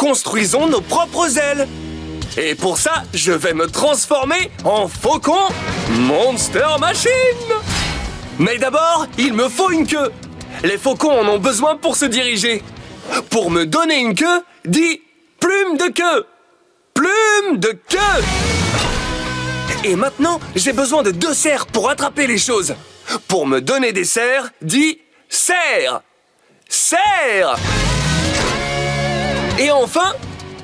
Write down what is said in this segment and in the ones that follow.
construisons nos propres ailes. Et pour ça, je vais me transformer en faucon Monster Machine. Mais d'abord, il me faut une queue. Les faucons en ont besoin pour se diriger. Pour me donner une queue, dis plume de queue. Plume de queue. Et maintenant, j'ai besoin de 2 serres pour attraper les choses. Pour me donner des serres, dis serre. Serre. Et enfin,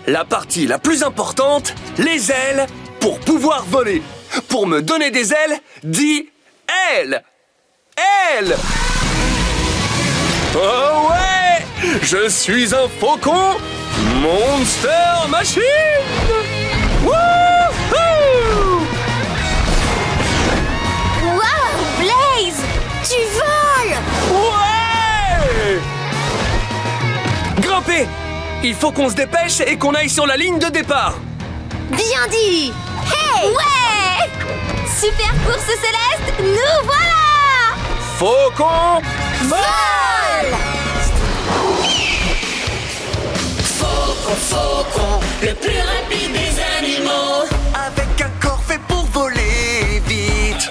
la partie la plus importante, les ailes pour pouvoir voler. Pour me donner des ailes, dis aile. Aile. Oh ouais, je suis un faucon Monster Machine. Wouhou! Wow, Blaze! Tu voles! Ouais! Grimpez! Il faut qu'on se dépêche et qu'on aille sur la ligne de départ. Bien dit! Hey! Ouais! Super course céleste, nous voilà! Faucon, Vol! Faucon, faucon, le plus rapide des animaux. Avec un corps fait pour voler vite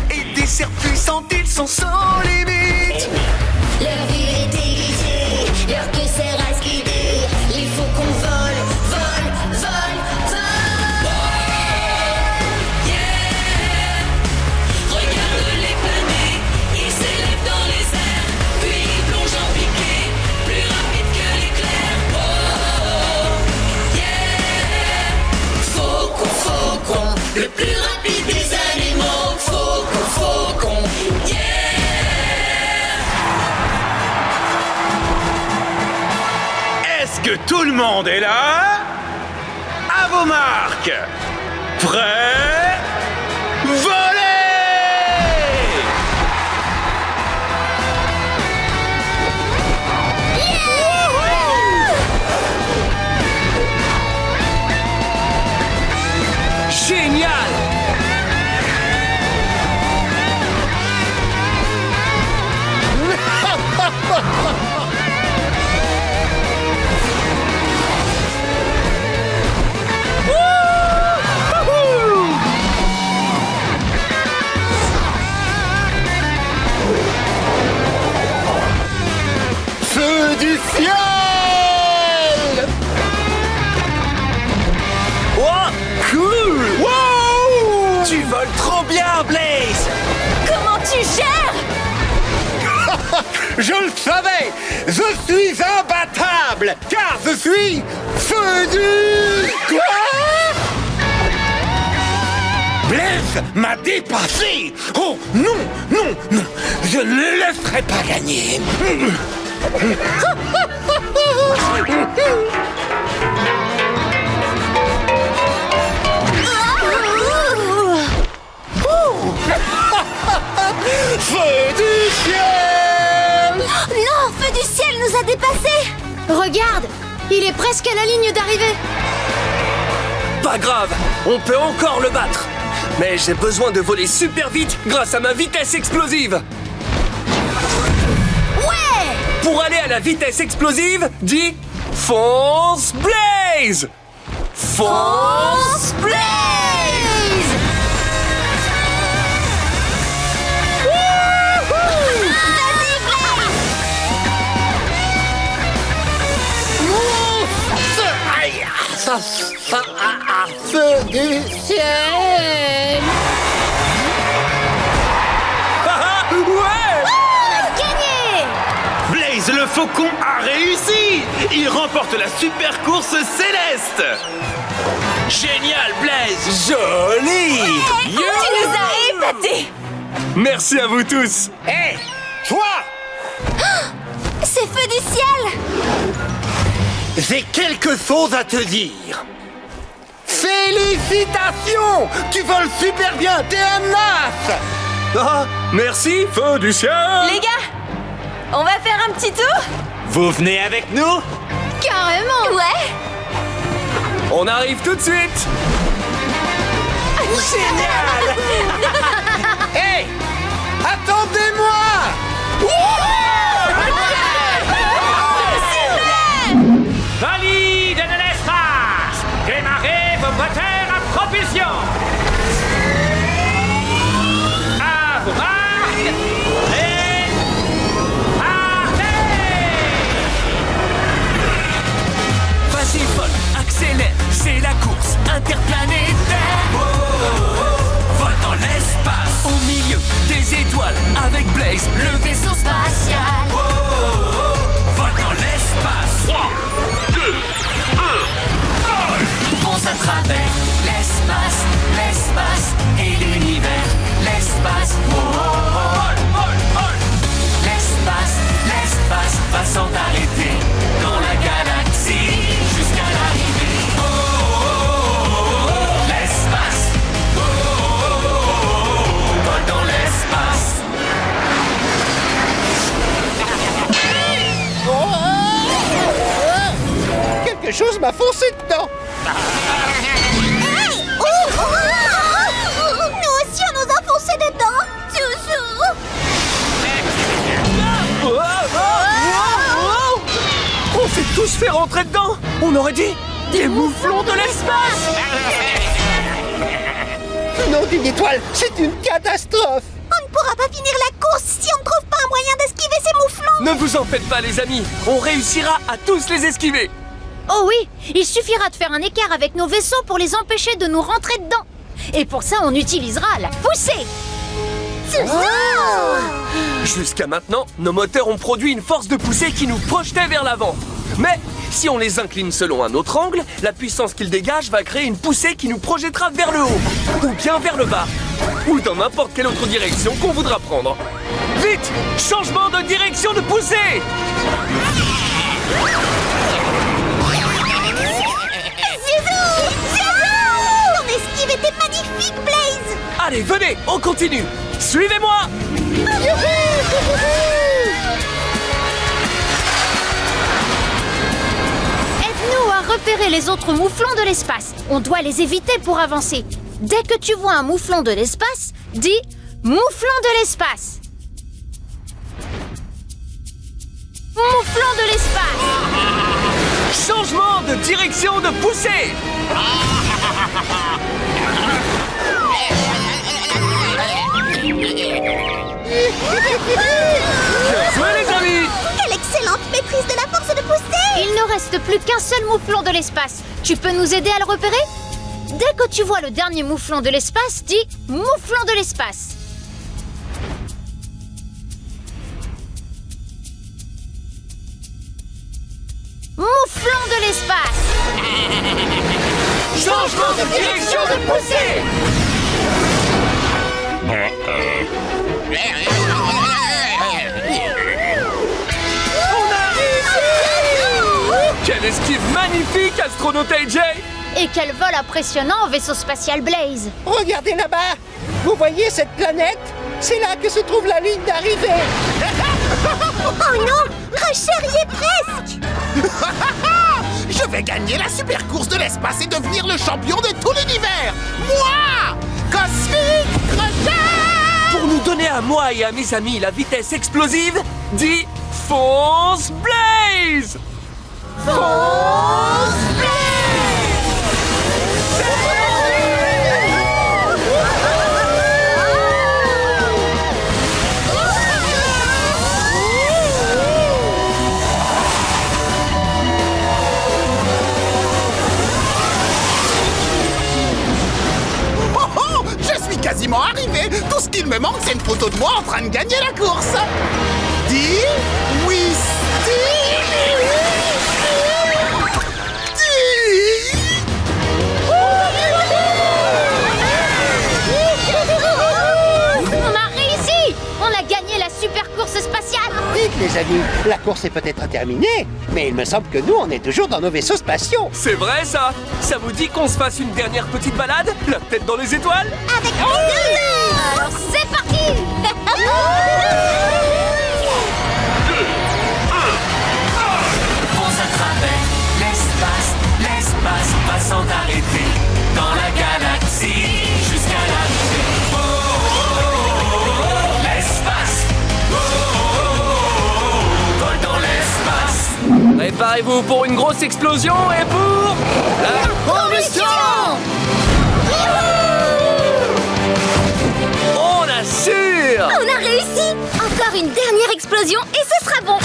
et des serres puissantes, ils sont sans limite. Leur vue est aiguisée, leur queue sert à skider. Les faucons volent, volent, volent, volent. Yeah! Regarde-les planer, ils s'élèvent dans les airs, puis ils plongent en piqué, plus rapide que l'éclair. Oh, yeah! Faucon, faucon, le plus rapide des animaux. Faucon, faucon, yeah! Est-ce que tout le monde est là? À vos marques! Prêts? Volez! génial! Feu du ciel! Oh, cool! Wow! Tu voles trop bien, Blaze! Comment tu gères? Je le savais! Je suis imbattable! Car je suis feu du... Quoi? Blaise m'a dépassé! Oh non, non, non! Je ne le laisserai pas gagner! Feu du ciel! Non, Feu du ciel nous a dépassés! Regarde, il est presque à la ligne d'arrivée. Pas grave, on peut encore le battre. Mais j'ai besoin de voler super vite grâce à ma vitesse explosive. Ouais! Pour aller à la vitesse explosive, dis fonce Blaze! Fonce Blaze! Vas-y, Blaze! Aïe, ça, feu du ciel! Ah, ouais! On a gagné! Blaze le faucon a réussi! Il remporte la super course céleste! Génial, Blaze! Joli! Tu nous as épatés! Merci à vous tous! Hé, toi! C'est Feu du ciel! J'ai quelque chose à te dire. Félicitations! Tu voles super bien, t'es un as! Ah, merci, feu du ciel! Les gars, on va faire un petit tour? Vous venez avec nous? Carrément! Ouais! On arrive tout de suite! Génial! Hé! Attendez-moi! Valide, Attention! À vos marques! Et... partez! Vas-y, Vol, accélère, c'est la course interplanétaire. Oh, oh, oh. Vol dans l'espace, au milieu des étoiles, avec Blaze, le vaisseau spatial. Oh, oh, oh. Vol dans l'espace. 3, 2, 1, vol! Fonce à travers l'espace et l'univers. L'espace, oh, oh, oh. Vol, vol, vol! L'espace va sans arrêter dans la galaxie jusqu'à l'arrivée. Oh, oh, oh, oh, oh. L'espace. Oh, oh, oh, oh. Vol dans l'espace. Quelque chose m'a foncé dedans. Hey! Oh, oh, oh, oh, oh. Nous aussi, on nous a foncé dedans. Chouchou. Oh, oh, oh, oh. On s'est tous fait rentrer dedans. On aurait dit des mouflons de l'espace. Nom d'une étoile, c'est une catastrophe. On ne pourra pas finir la course si on ne trouve pas un moyen d'esquiver ces mouflons. Ne vous en faites pas, les amis. On réussira à tous les esquiver. Oh oui, il suffira de faire un écart avec nos vaisseaux pour les empêcher de nous rentrer dedans. Et pour ça, on utilisera la poussée. Jusqu'à maintenant, nos moteurs ont produit une force de poussée qui nous projetait vers l'avant. Mais si on les incline selon un autre angle, la puissance qu'ils dégagent va créer une poussée qui nous projettera vers le haut, ou bien vers le bas, ou dans n'importe quelle autre direction qu'on voudra prendre. Vite! Changement de direction de poussée! Ton esquive était magnifique, Blaze. Allez, venez, on continue! Suivez-moi! Aide-nous à repérer les autres mouflons de l'espace. On doit les éviter pour avancer. Dès que tu vois un mouflon de l'espace, dis « mouflon de l'espace ». Mouflon de l'espace. Changement de direction de poussée! Bien joué, les amis! Quelle excellente maîtrise de la force de poussée. Il ne reste plus qu'un seul mouflon de l'espace. Tu peux nous aider à le repérer? Dès que tu vois le dernier mouflon de l'espace, dis « mouflon de l'espace ». Mouflon de l'espace. Changement de direction de poussée! On a réussi! Quelle esquive magnifique, astronaute AJ! Et quel vol impressionnant, vaisseau spatial Blaze. Regardez là-bas. Vous voyez cette planète? C'est là que se trouve la ligne d'arrivée. Oh non, Crusher y est presque. Je vais gagner la super course de l'espace et devenir le champion de tout l'univers. Moi, Cosmic Crusher! Pour nous donner à moi et à mes amis la vitesse explosive, dis Fonce Blaze! Fonce Quasiment arrivé. Tout ce qu'il me manque, c'est une photo de moi en train de gagner la course. Dis oui, On a réussi. On a gagné la super course spatiale. Vite, les amis, la course est peut-être terminée, mais il me semble que nous, on est toujours dans nos vaisseaux spatiaux. C'est vrai ça? Ça vous dit qu'on se fasse une dernière petite balade? La tête dans les étoiles? avec plaisir. Alors c'est parti. Fonce à travers l'espace va sans arrêter dans la galaxie jusqu'à l'arrivée. Oh, oh, oh, oh, l'espace. Oh, oh, oh, vol dans l'espace. Préparez-vous pour une grosse explosion et pour la combustion. Youhou! Alors, On a réussi! Encore une dernière explosion et ce sera bon!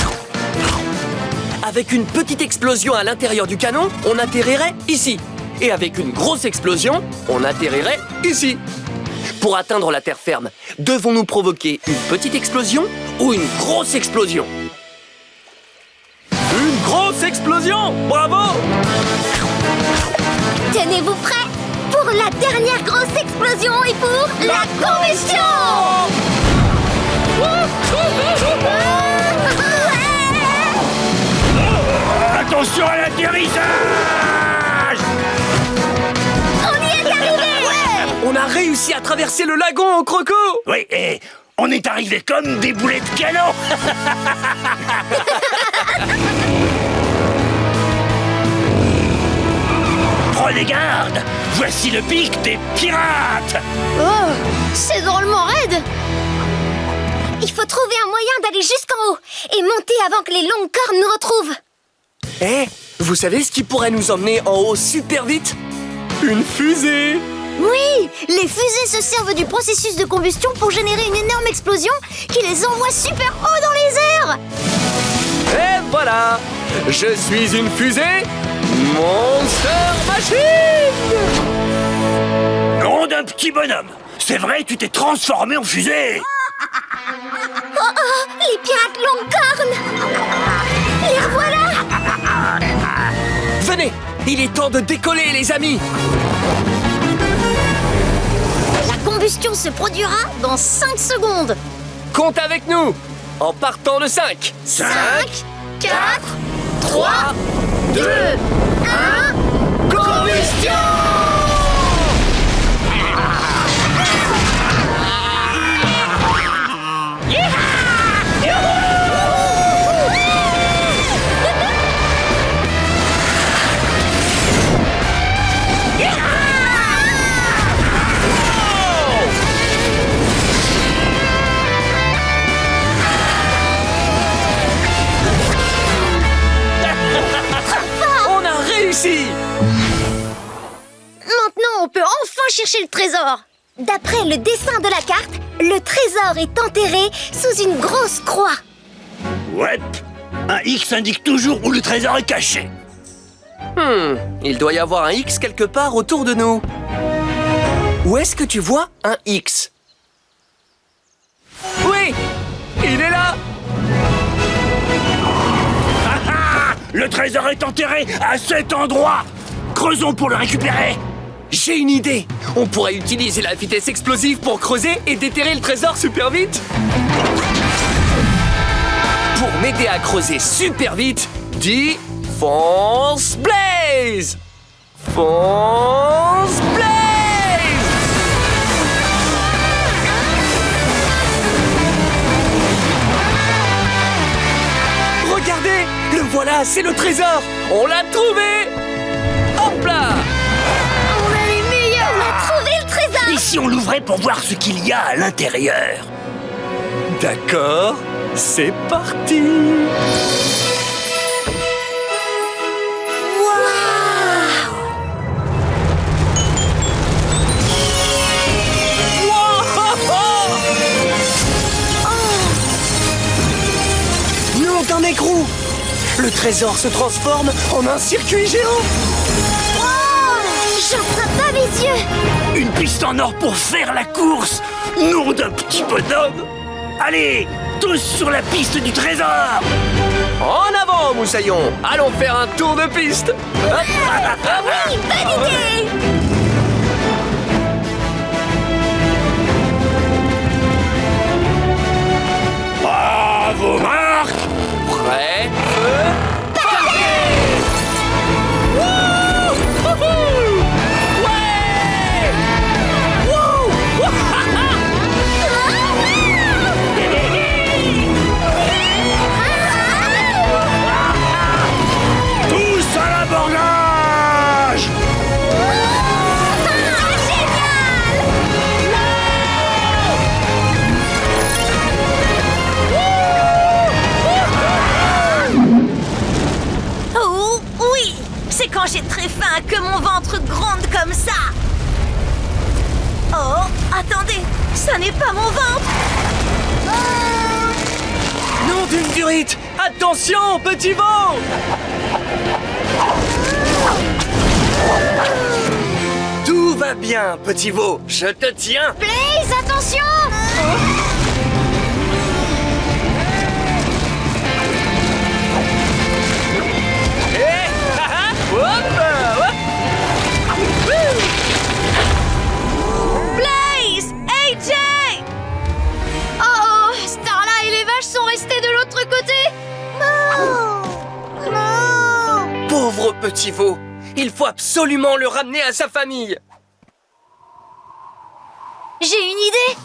avec une petite explosion à l'intérieur du canon, on atterrirait ici. Et avec une grosse explosion, on atterrirait ici. Pour atteindre la terre ferme, devons-nous provoquer une petite explosion ou une grosse explosion? Une grosse explosion! Bravo! Tenez-vous prêts pour la dernière grosse explosion et pour la combustion! Attention à l'atterrissage! On y est arrivé! On a réussi à traverser le lagon au croco! Oui, et on est arrivé comme des boulets de canon! Prenez garde! Voici le pic des pirates! Oh, c'est drôlement raide. Il faut trouver un moyen d'aller jusqu'en haut et monter avant que les longues cornes nous retrouvent. Eh, vous savez ce qui pourrait nous emmener en haut super vite? Une fusée! Oui, les fusées se servent du processus de combustion pour générer une énorme explosion qui les envoie super haut dans les airs. Et voilà! Je suis une fusée Monster Machine! Nom d'un petit bonhomme! C'est vrai, tu t'es transformé en fusée! Les pirates longues cornes! Les revoilà! Venez! Il est temps de décoller, les amis! La combustion se produira dans 5 secondes. Compte avec nous! En partant de 5! 5, 4, 3, 2, 1... Combustion! On a réussi! Maintenant, on peut enfin chercher le trésor. D'après le dessin de la carte, le trésor est enterré sous une grosse croix. Ouais, un X indique toujours où le trésor est caché. Il doit y avoir un X quelque part autour de nous. Où est-ce que tu vois un X? Oui! Il est là! Le trésor est enterré à cet endroit! Creusons pour le récupérer! J'ai une idée! On pourrait utiliser la vitesse explosive pour creuser et déterrer le trésor super vite! Pour m'aider à creuser super vite, dis Fonce Blaze! Fonce Blaze! Regardez! Le voilà, c'est le trésor! On l'a trouvé! Hop là! On a les meilleurs! On a trouvé le trésor! Et si on l'ouvrait pour voir ce qu'il y a à l'intérieur? D'accord, c'est parti! Nom d'un écrou! Le trésor se transforme en un circuit géant! J'en crois pas mes yeux! Une piste en or pour faire la course! Nom d'un petit bonhomme! Allez, tous sur la piste du trésor! En avant, Moussaillon! Allons faire un tour de piste! Oui, bonne idée! Bravo, Marc! Prêt? Feu! Tous à l'abordage! Oh, oui! C'est quand j'ai très faim que mon ventre gronde comme ça. Oh, attendez, ça n'est pas mon ventre. Nom d'une durite! Attention, petit veau! Tout va bien, petit veau. Je te tiens. Blaze, attention! Blaze! AJ! Oh, Starla et les vaches sont restés de l'autre côté. Pauvre petit veau. Il faut absolument le ramener à sa famille. J'ai une idée.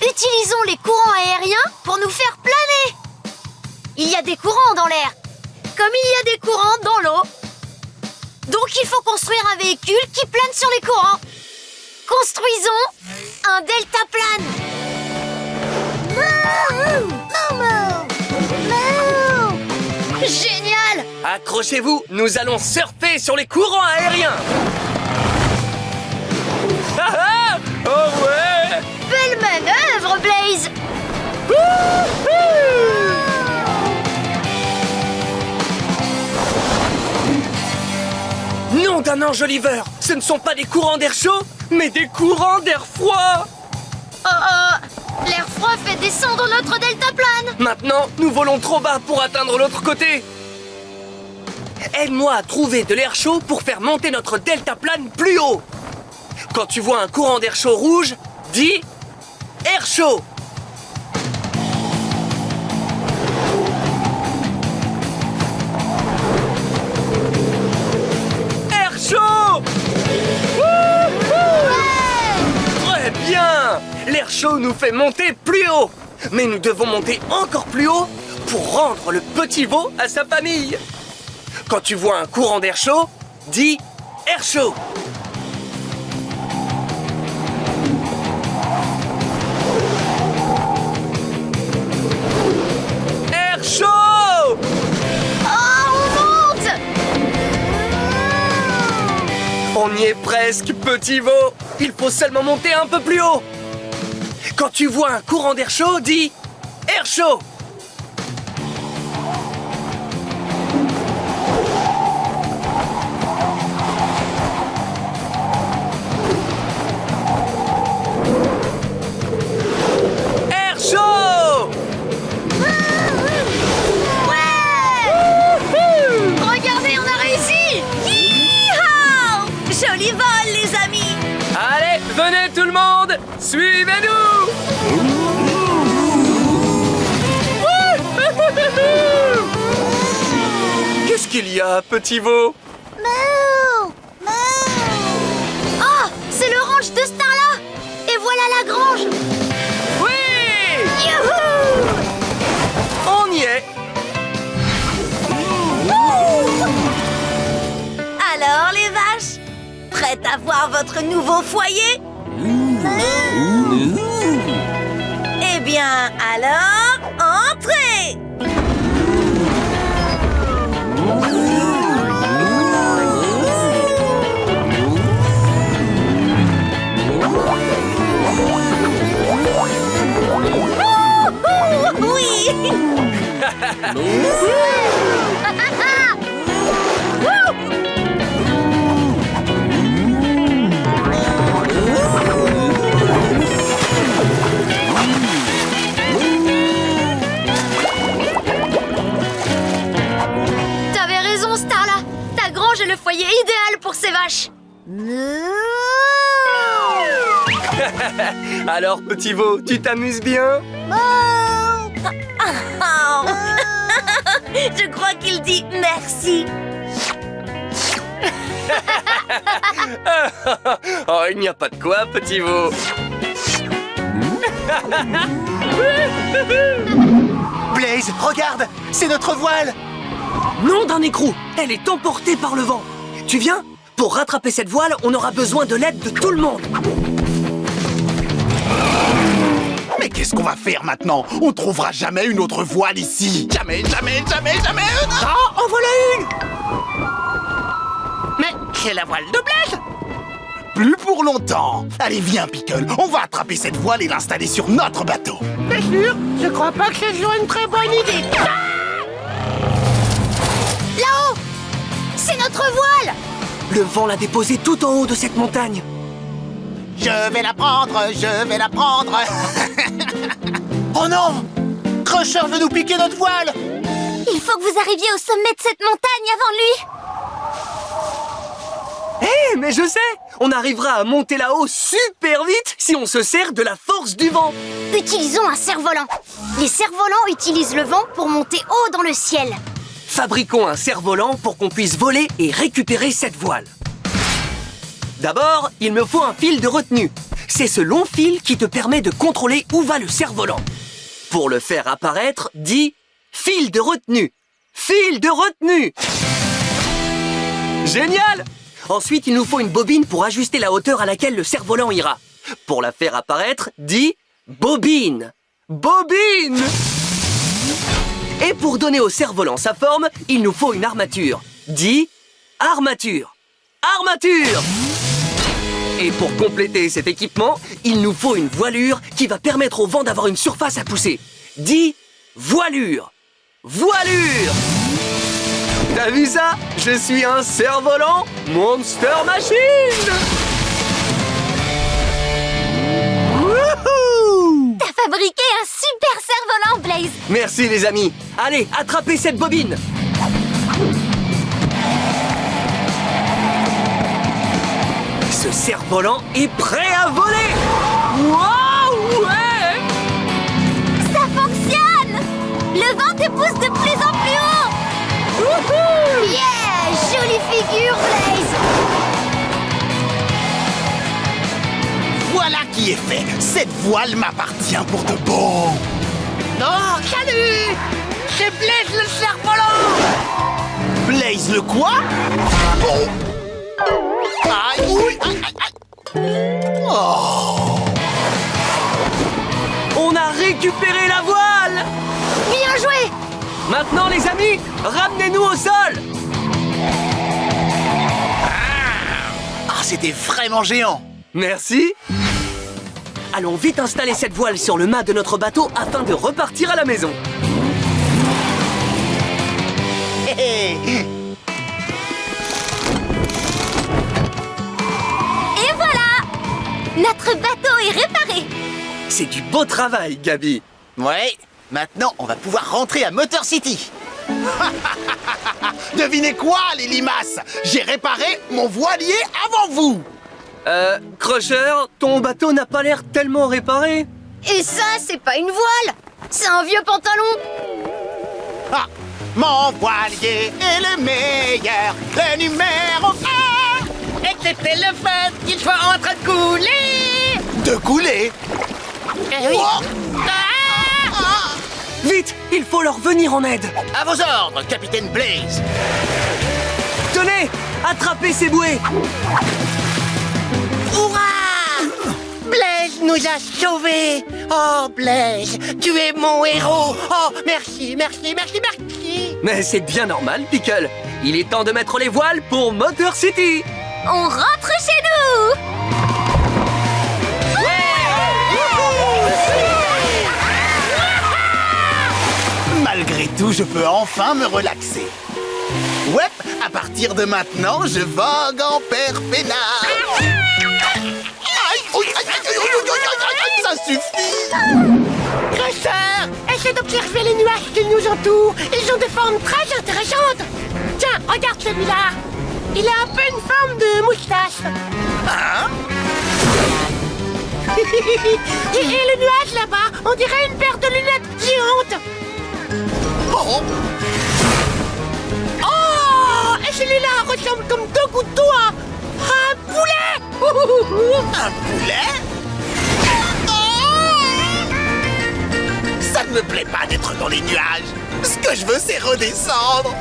Utilisons les courants aériens pour nous faire planer. Il y a des courants dans l'air, comme il y a des courants dans l'eau. Donc il faut construire un véhicule qui plane sur les courants. Construisons un deltaplane. Génial! Accrochez-vous, nous allons surfer sur les courants aériens. Ah ah! Oh ouais! Belle manœuvre, Blaze! Nom d'un enjoliveur! Ce ne sont pas des courants d'air chaud, mais des courants d'air froid! L'air froid fait descendre notre deltaplane. Maintenant, nous volons trop bas pour atteindre l'autre côté. Aide-moi à trouver de l'air chaud pour faire monter notre deltaplane plus haut. Quand tu vois un courant d'air chaud rouge, dis air chaud. Air chaud! Très bien! L'air chaud nous fait monter plus haut. Mais nous devons monter encore plus haut pour rendre le petit veau à sa famille. Quand tu vois un courant d'air chaud, dis air chaud. Air chaud! Oh, on monte! On y est presque, petit veau. Il faut seulement monter un peu plus haut. Quand tu vois un courant d'air chaud, dis air chaud. Air chaud! Regardez, on a réussi! Yeehaw! Joli vol, les amis! Allez, venez tout le monde, suivez-nous! Qu'est-ce qu'il y a, petit veau? Ah, c'est le ranch de Starla. Et voilà la grange. Oui! Youhou! On y est! Alors, les vaches, prêtes à voir votre nouveau foyer? Eh bien, alors, entrez! Oui! T'avais raison, Starla. Ta grange est le foyer idéal pour ces vaches. Alors, petit veau, tu t'amuses bien? Oh. Je crois qu'il dit merci. Oh, il n'y a pas de quoi, petit veau. Blaze, regarde, c'est notre voile. Nom d'un écrou, elle est emportée par le vent. Tu viens? Pour rattraper cette voile, on aura besoin de l'aide de tout le monde. Mais qu'est-ce qu'on va faire maintenant? On trouvera jamais une autre voile ici. Jamais, jamais, jamais, jamais. Ah, en voilà une! Mais c'est la voile de Blaze. plus pour longtemps. Allez, viens, Pickle. On va attraper cette voile et l'installer sur notre bateau. T'es sûr? Je crois pas que ce soit une très bonne idée. Là-haut! C'est notre voile! Le vent l'a déposée tout en haut de cette montagne. Je vais la prendre, je vais la prendre. Oh non! Crusher veut nous piquer notre voile. Il faut que vous arriviez au sommet de cette montagne avant lui. Eh, mais je sais! On arrivera à monter là-haut super vite si on se sert de la force du vent. Utilisons un cerf-volant. Les cerfs-volants utilisent le vent pour monter haut dans le ciel. Fabriquons un cerf-volant pour qu'on puisse voler et récupérer cette voile. D'abord, il me faut un fil de retenue. C'est ce long fil qui te permet de contrôler où va le cerf-volant. Pour le faire apparaître, dis « fil de retenue ». Fil de retenue! Génial! Ensuite, il nous faut une bobine pour ajuster la hauteur à laquelle le cerf-volant ira. Pour la faire apparaître, dis « bobine ». Bobine! Et pour donner au cerf-volant sa forme, il nous faut une armature. Dis « armature ». Armature! Et pour compléter cet équipement, il nous faut une voilure qui va permettre au vent d'avoir une surface à pousser. Dis « voilure ». Voilure! T'as vu ça? Je suis un cerf-volant Monster Machine! Wouhou! T'as fabriqué un super cerf-volant, Blaze. Merci les amis. Allez, attrapez cette bobine. Ce cerf-volant est prêt à voler. Waouh, ouais! Ça fonctionne. Le vent te pousse de plus en plus haut. Wouhou! Yeah! Jolie figure, Blaze! Voilà qui est fait. Cette voile m'appartient pour de bon. Non, salut! C'est Blaze le cerf-volant! Blaze le quoi? Bon. Aïe, oui, aïe, aïe, aïe. Oh. On a récupéré la voile. Bien joué! Maintenant les amis, ramenez-nous au sol. Ah, c'était vraiment géant. Merci. Allons vite installer cette voile sur le mât de notre bateau afin de repartir à la maison. Hé, hé. Et voilà. Notre bateau est réparé. C'est du beau travail, Gabi. Ouais, maintenant on va pouvoir rentrer à Motor City. Devinez quoi, les limaces? J'ai réparé mon voilier avant vous. Crusher, ton bateau n'a pas l'air tellement réparé. Et ça, c'est pas une voile! C'est un vieux pantalon! Ah, mon voilier est le meilleur, le numéro 1. Excepté le fait qu'il soit en train de couler! De couler? Eh oui! Oh. Vite, il faut leur venir en aide. À vos ordres, capitaine Blaze. Tenez, attrapez ces bouées. Hurrah! Blaze nous a sauvés! Oh, Blaze, tu es mon héros! Oh, merci, merci, merci, merci! Mais c'est bien normal, Pickle. Il est temps de mettre les voiles pour Motor City. On rentre chez nous. Malgré tout, je peux enfin me relaxer. Ouais, à partir de maintenant, je vogue en père peinard. Aïe, oui, aïe, aïe, aïe, aïe, aïe, aïe, aïe, ça suffit. Crusher, essaie d'observer les nuages qui nous entourent. Ils ont des formes très intéressantes. Tiens, regarde celui-là. Il a un peu une forme de moustache. Hein? Et le nuage là-bas, on dirait une paire de lunettes géantes. Oh, Oh, et celui-là ressemble comme deux gouttes d'eau à un poulet. un poulet? Oh! Ça ne me plaît pas d'être dans les nuages. Ce que je veux, c'est redescendre.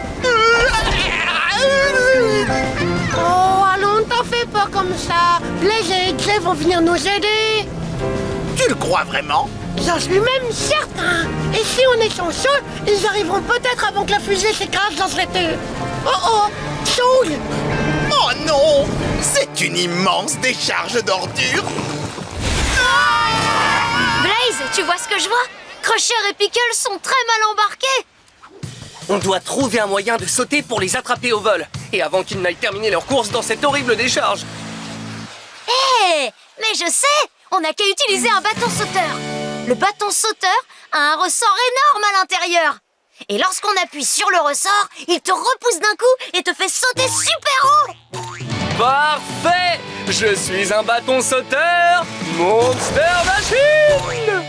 Oh, allons, ne t'en fais pas comme ça. Blaze et Jay vont venir nous aider. Tu le crois vraiment? J'en suis même certain. Et si on est chanceux, ils arriveront peut-être avant que la fusée s'écrase dans cet été. Oh oh, Soul. Oh non! C'est une immense décharge d'ordures. Blaze, tu vois ce que je vois? Crusher et Pickle sont très mal embarqués. On doit trouver un moyen de sauter pour les attraper au vol. Et avant qu'ils n'aillent terminer leur course dans cette horrible décharge. Hé, mais je sais, on n'a qu'à utiliser un bâton sauteur. Le bâton sauteur a un ressort énorme à l'intérieur. Et lorsqu'on appuie sur le ressort, il te repousse d'un coup et te fait sauter super haut. Parfait! Je suis un bâton sauteur, Monster Machine!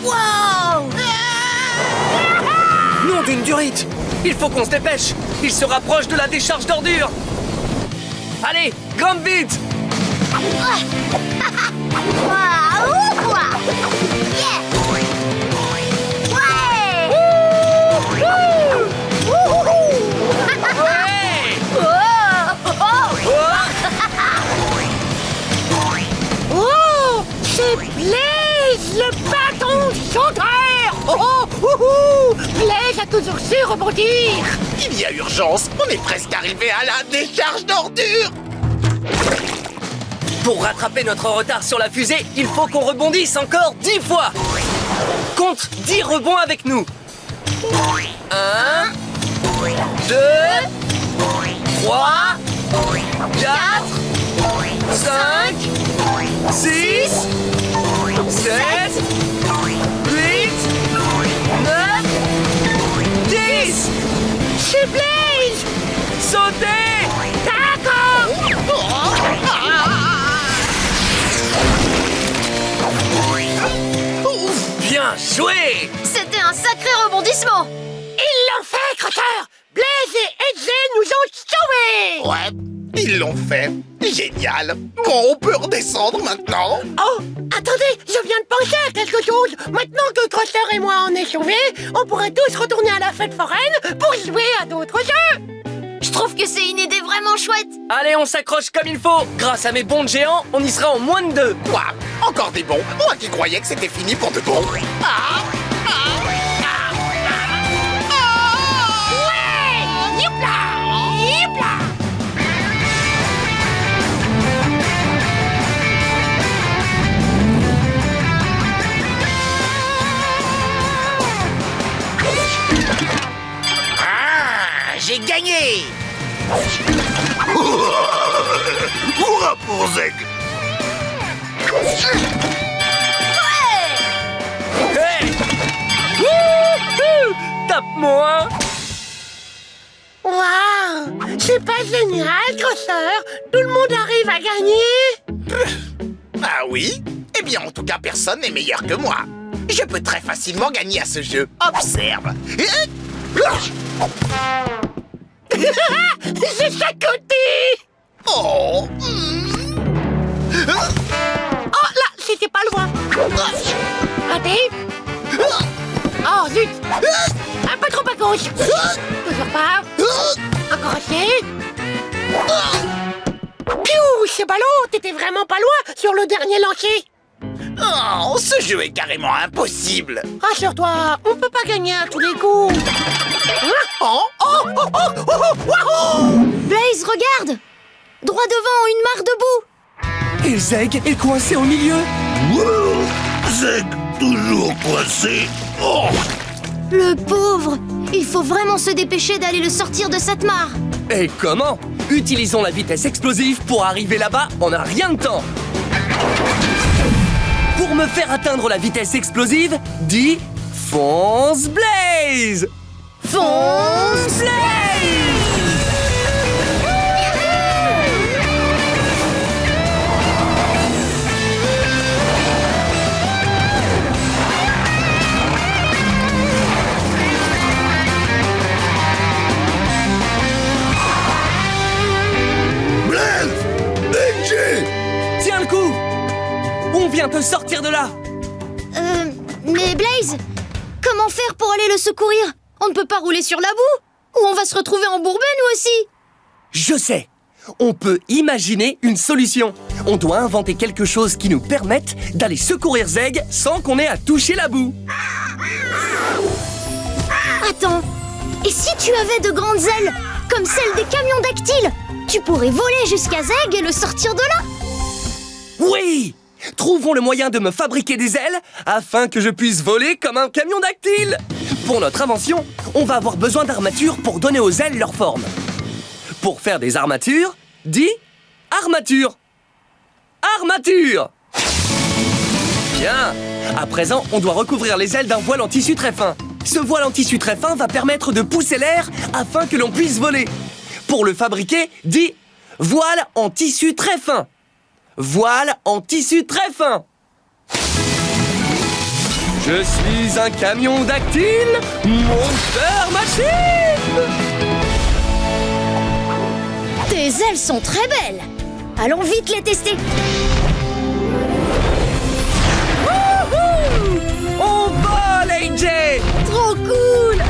Wow! Nom d'une durite! Il faut qu'on se dépêche! Il se rapproche de la décharge d'ordures! Allez, grimpe vite! Waouh, quoi. Yeah. Ouais. Ouais! Oh, c'est Blaze, le bâton sauteur. Oh, oh, ouhou. Blaze a toujours su rebondir. Il y a urgence, on est presque arrivé à la décharge d'ordures. Pour rattraper notre retard sur la fusée, il faut qu'on rebondisse encore 10 fois! Compte 10 rebonds avec nous! 1, 2, 3, 4, 5, 6, 7, 8, 9, 10! C'est Blaze. Sautez! D'accord. Bien joué! C'était un sacré rebondissement. Ils l'ont fait, Crusher. Blaze et Edge nous ont sauvés. Ouais, ils l'ont fait. Génial. Bon, on peut redescendre maintenant. Oh, attendez, je viens de penser à quelque chose. Maintenant que Crusher et moi en est sauvés, on pourrait tous retourner à la fête foraine pour jouer à d'autres jeux. Je trouve que c'est une idée vraiment chouette. Allez, on s'accroche comme il faut! Grâce à mes bons de géants, on y sera en moins de 2! Quoi? Encore des bons? Moi qui croyais que c'était fini pour de bon. Ah, Ouais, youpla, youpla. j'ai gagné. Hurrah pour Zeg! Hey! Wouhou! Tape-moi! Waouh, c'est pas génial, Crusher. Tout le monde arrive à gagner. Ah oui? Eh bien, en tout cas, personne n'est meilleur que moi. Je peux très facilement gagner à ce jeu. Observe. J'ai chacoté. Oh. Oh là, c'était pas loin. Raté. Oh zut. Un peu trop à gauche. Toujours pas. Encore assez. Piou, c'est ballot, t'étais vraiment pas loin sur le dernier lancer. Oh, ce jeu est carrément impossible. Rassure-toi, on peut pas gagner à tous les coups. Oh, oh, oh, oh, oh, oh, oh. Blaze, regarde. Droit devant, une mare debout. Et Zeg est coincé au milieu! Wow, Zeg, toujours coincé. Oh, Le pauvre. Il faut vraiment se dépêcher d'aller le sortir de cette mare. Et comment? Utilisons la vitesse explosive pour arriver là-bas en un rien de temps! Pour me faire atteindre la vitesse explosive, dis Fonce Blaze! Fonce Blaze! Blaze! Benji! Tiens le coup! On vient te sortir de là! Mais Blaze, comment faire pour aller le secourir? On ne peut pas rouler sur la boue. Ou on va se retrouver embourbés, nous aussi. Je sais! On peut imaginer une solution. On doit inventer quelque chose qui nous permette d'aller secourir Zeg sans qu'on ait à toucher la boue. Attends, et si tu avais de grandes ailes? comme celle des camions dactyles. Tu pourrais voler jusqu'à Zeg et le sortir de là. Oui! Trouvons le moyen de me fabriquer des ailes afin que je puisse voler comme un camion dactyle. Pour notre invention, on va avoir besoin d'armatures pour donner aux ailes leur forme. Pour faire des armatures, dis armature. Armature! Bien! À présent, on doit recouvrir les ailes d'un voile en tissu très fin. Ce voile en tissu très fin va permettre de pousser l'air afin que l'on puisse voler. Pour le fabriquer, dis voile en tissu très fin. Voile en tissu très fin. Je suis un camion dactyle, Monster Machine. Tes ailes sont très belles. Allons vite les tester. Wouhou! On vole, AJ! Trop cool!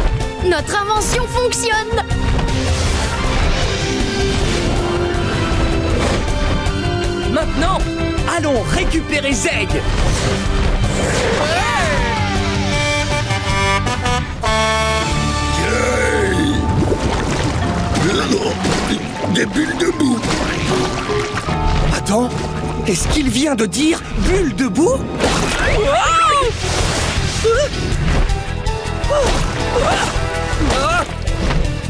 Notre invention fonctionne. Maintenant, allons récupérer Zeg. Des bulles de boue. Attends, est-ce qu'il vient de dire bulle de boue?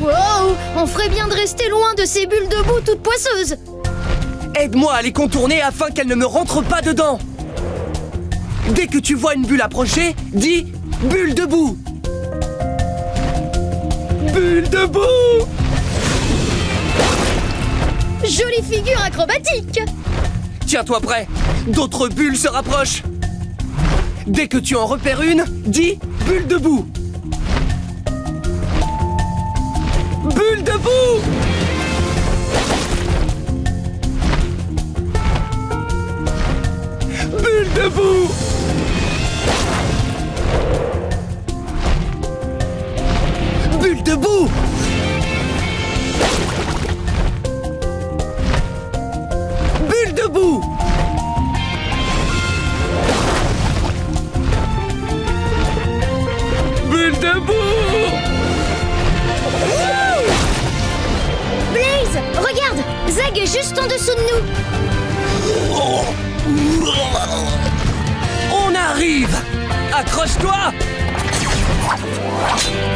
Wow! On ferait bien de rester loin de ces bulles de boue toutes poisseuses. Aide-moi à les contourner afin qu'elles ne me rentrent pas dedans. Dès que tu vois une bulle approcher, dis bulle de boue. Bulle de boue. Jolie figure acrobatique. Tiens-toi prêt, d'autres bulles se rapprochent. Dès que tu en repères une, dis bulle de boue. Bulle de boue. Bulle de boue. Bulle de boue. Bulle de boue. Bulle de boue. Blaze, regarde, Zeg est juste en dessous de nous. On arrive. Accroche-toi.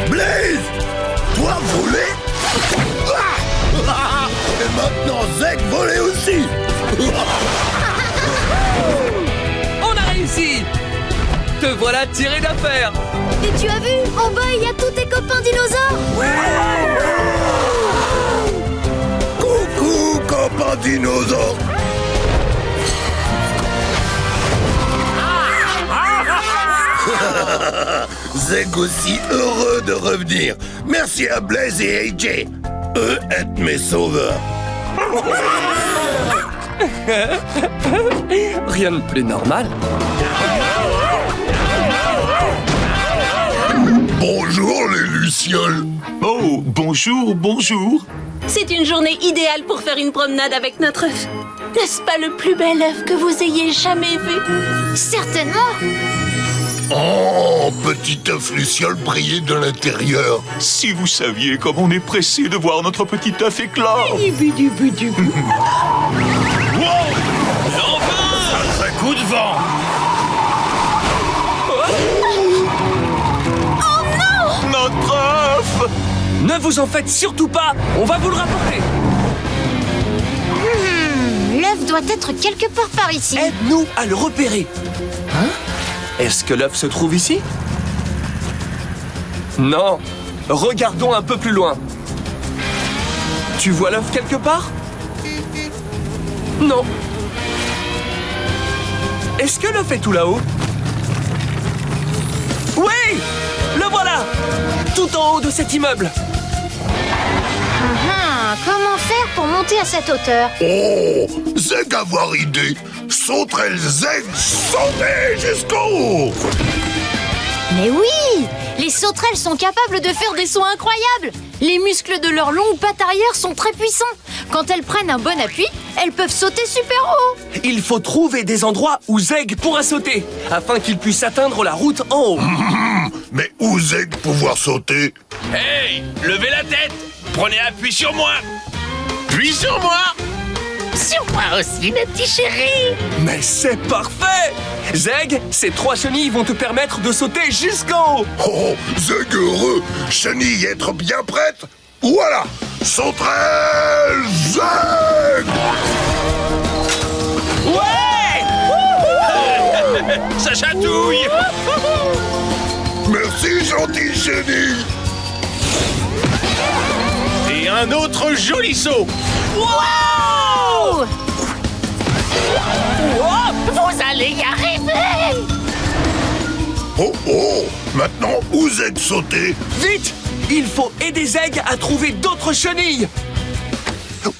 Blaze! Toi voler? Et maintenant Zeg voler aussi. On a réussi. Te voilà tiré d'affaire. Et tu as vu, en bas il y a tous tes copains dinosaures. Coucou, copain dinosaure. Zeg aussi heureux de revenir. Merci à Blaze et AJ. Eux êtes mes sauveurs. Rien de plus normal. Bonjour les lucioles. Oh, bonjour, bonjour. C'est une journée idéale pour faire une promenade avec notre œuf. N'est-ce pas le plus bel œuf que vous ayez jamais vu? Certainement. Oh, petit œuf luciole briller de l'intérieur. Si vous saviez comme on est pressé de voir notre petit œuf éclore. Un coup de vent. Notre œuf! Ne vous en faites surtout pas. On va vous le rapporter. L'œuf doit être quelque part par ici. Aide-nous à le repérer. Hein? Est-ce que l'œuf se trouve ici? Non. Regardons un peu plus loin. Tu vois l'œuf quelque part? Non. Est-ce que l'œuf est tout là-haut? Oui! Le voilà! Tout en haut de cet immeuble. Comment faire pour monter à cette hauteur? Oh, Zeg avoir idée. Sauterelle Zeg, sautez jusqu'au haut. Mais oui! Les sauterelles sont capables de faire des sauts incroyables. Les muscles de leurs longues pattes arrière sont très puissants. Quand elles prennent un bon appui, elles peuvent sauter super haut. Il faut trouver des endroits où Zeg pourra sauter, afin qu'il puisse atteindre la route en haut. Mais où Zeg pouvoir sauter? Hey, levez la tête. Prenez appui sur moi. Puis sur moi. Sur moi aussi, mes petits chéris. Mais c'est parfait! Zeg, ces 3 chenilles vont te permettre de sauter jusqu'en haut! Oh, Zeg heureux, chenille être bien prête. Voilà, sauterelle Zeg. Ouais! Ça chatouille. Merci, gentille chenille. Et un autre joli saut. Wow! Vous allez y arriver. Oh, oh, maintenant, où Zeg sauter? Vite! Il faut aider Zeg à trouver d'autres chenilles!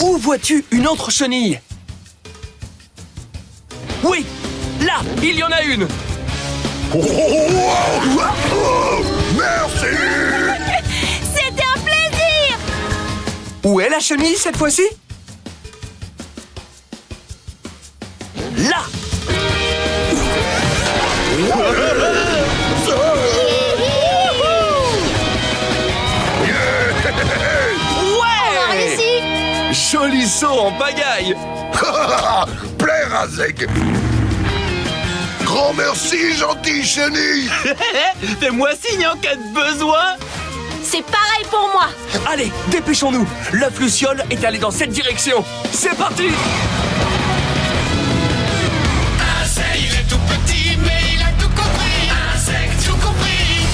Où vois-tu une autre chenille? Oui! Là! Il y en a une! Oh, oh, oh, oh, merci. C'était un plaisir! Où est la chenille cette fois-ci? Là! Ouais! Réussi! Joli saut en pagaille! Plaire à Zeg. Grand merci, gentille chenille. Fais-moi signe en cas de besoin. C'est pareil pour moi! Allez, dépêchons-nous! L'œuf Luciole est allé dans cette direction! C'est parti! Il est tout petit, mais il a tout compris. Insecte, tout compris.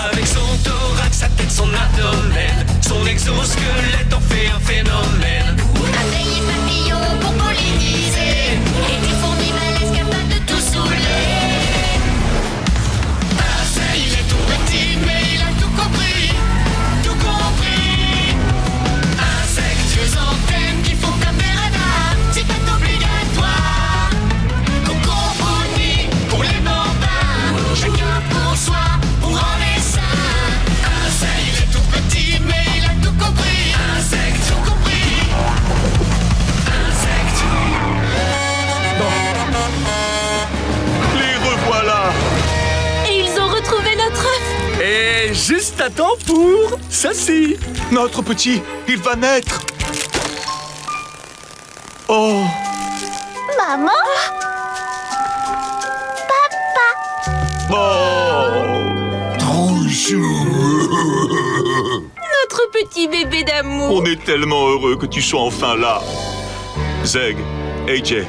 Avec son thorax, sa tête, son abdomen, son exosquelette en fait un phénomène. Abeilles et papillons pour polliniser, et des fourmis malaises capables de tout saouler. Il est tout petit, mais il a tout compris. Tout compris. Insectes, antennes qui font comme des radars, c'est pas obligatoire. Cocophonie pour les bambins, chacun pour soi, pour en essaim. Il est tout petit, mais il a tout compris. Insecte, tout compris. Insecte. Les revoilà. Et ils ont retrouvé notre œuf! Et juste à temps pour ceci! Notre petit, il va naître. Oh, Maman? oh. Trop chou. Notre petit bébé d'amour! On est tellement heureux que tu sois enfin là. Zeg, AJ,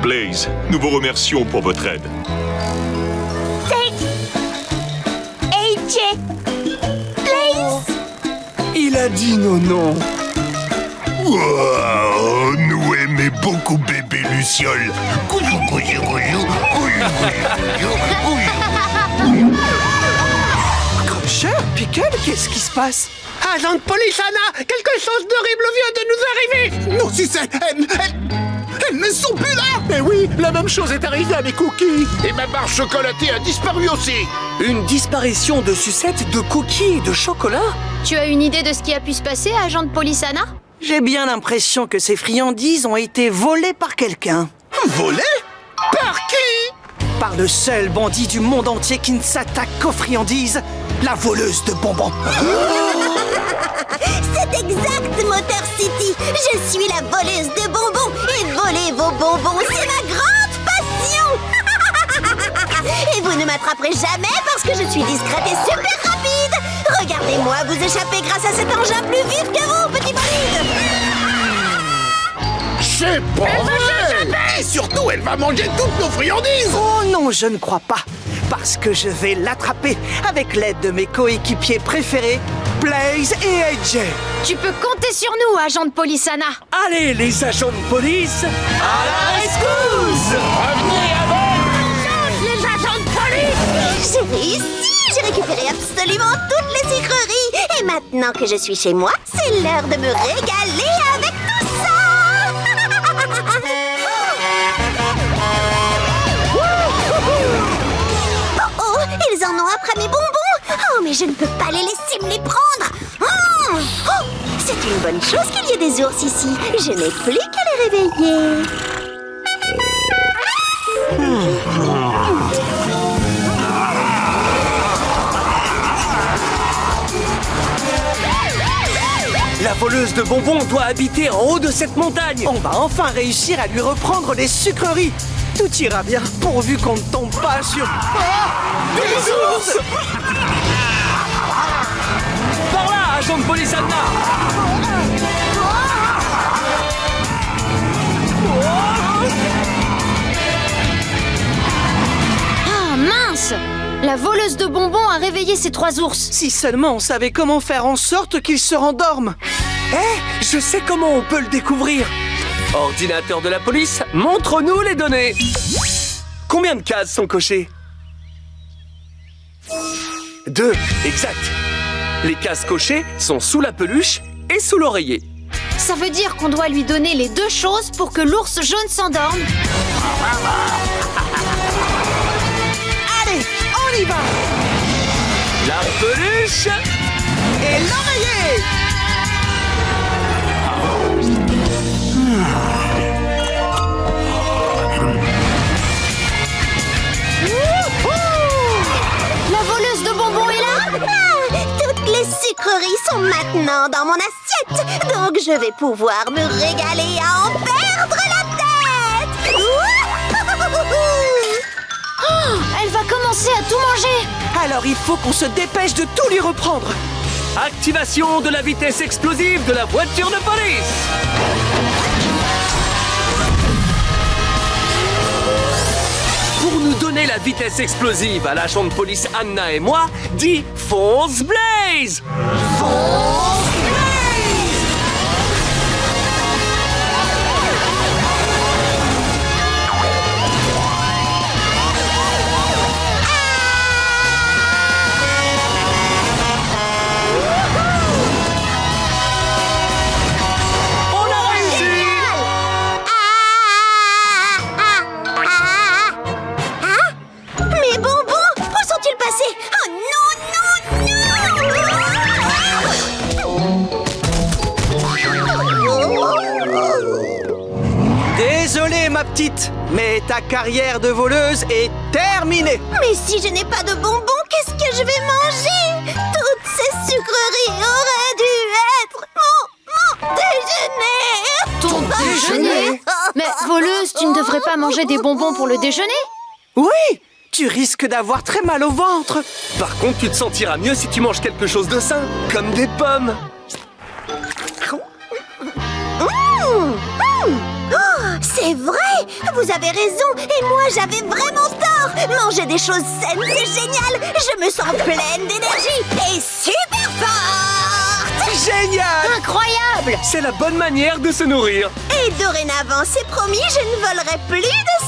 Blaze, nous vous remercions pour votre aide. AJ! Blaze! Il a dit non, non! Wow, nous aimons beaucoup bébé Luciole. Couillou, couillou, couillou, couillou, couillou, couillou. Cher Pickle, qu'est-ce qui se passe? Agent de police Anna, quelque chose d'horrible vient de nous arriver. Non, si c'est... Elles ne sont plus là. Mais oui, la même chose est arrivée à mes cookies. Et ma barre chocolatée a disparu aussi. Une disparition de sucettes, de cookies et de chocolat? Tu as une idée de ce qui a pu se passer, agent de police Anna? J'ai bien l'impression que ces friandises ont été volées par quelqu'un. Volé? Par qui? Par le seul bandit du monde entier qui ne s'attaque qu'aux friandises, la voleuse de bonbons. C'est exact, Motor City! Je suis la voleuse de bonbons et voler vos bonbons, c'est ma grande passion! Et vous ne m'attraperez jamais parce que je suis discrète et super rapide! Regardez-moi vous échapper grâce à cet engin plus vif que vous, petit bolide! C'est pas vrai. Et surtout, elle va manger toutes nos friandises. Oh non, je ne crois pas. Parce que je vais l'attraper avec l'aide de mes coéquipiers préférés, Blaze et AJ. Tu peux compter sur nous, agent de police Anna! Allez, les agents de police, à la rescousse! Les agents de police. J'ai réussi! J'ai récupéré absolument toutes les sucreries! Et maintenant que je suis chez moi, c'est l'heure de me régaler avec tout ça! Oh, ils en ont après mes bonbons! Oh, mais je ne peux pas les laisser me les prendre! Oh, c'est une bonne chose qu'il y ait des ours ici. Je n'ai plus qu'à les réveiller. La voleuse de bonbons doit habiter en haut de cette montagne. On va enfin réussir à lui reprendre les sucreries. Tout ira bien, pourvu qu'on ne tombe pas sur... Des ours! Par là, agent de police Anna! Ah mince! La voleuse de bonbons a réveillé ces 3 ours. Si seulement on savait comment faire en sorte qu'ils se rendorment. Je sais comment on peut le découvrir. Ordinateur de la police, montre-nous les données. Combien de cases sont cochées? 2, exact. Les cases cochées sont sous la peluche et sous l'oreiller. Ça veut dire qu'on doit lui donner les 2 choses pour que l'ours jaune s'endorme. Allez, on y va! La peluche Et l'oreiller! La voleuse de bonbons est là? Toutes les sucreries sont maintenant dans mon assiette, donc je vais pouvoir me régaler à en perdre la tête. Oh, elle va commencer à tout manger. Alors il faut qu'on se dépêche de tout lui reprendre. Activation de la vitesse explosive de la voiture de police. Pour nous donner la vitesse explosive à l'agent de police Anna et moi, dis fonce Blaze! On a réussi! Mes bonbons, où sont-ils passés? Oh non, Désolé ma petite, mais ta carrière de voleuse est terminée. Mais si je n'ai pas de bonbons, qu'est-ce que je vais manger? Toutes ces sucreries auraient dû être mon déjeuner. Ton déjeuner? Mais voleuse, tu ne devrais pas manger des bonbons pour le déjeuner? Oui, tu risques d'avoir très mal au ventre. Par contre, tu te sentiras mieux si tu manges quelque chose de sain, comme des pommes. C'est vrai! Vous avez raison! Et moi, j'avais vraiment tort! Manger des choses saines, c'est génial! Je me sens pleine d'énergie et super forte! Génial! Incroyable! C'est la bonne manière de se nourrir. Et dorénavant, c'est promis, je ne volerai plus de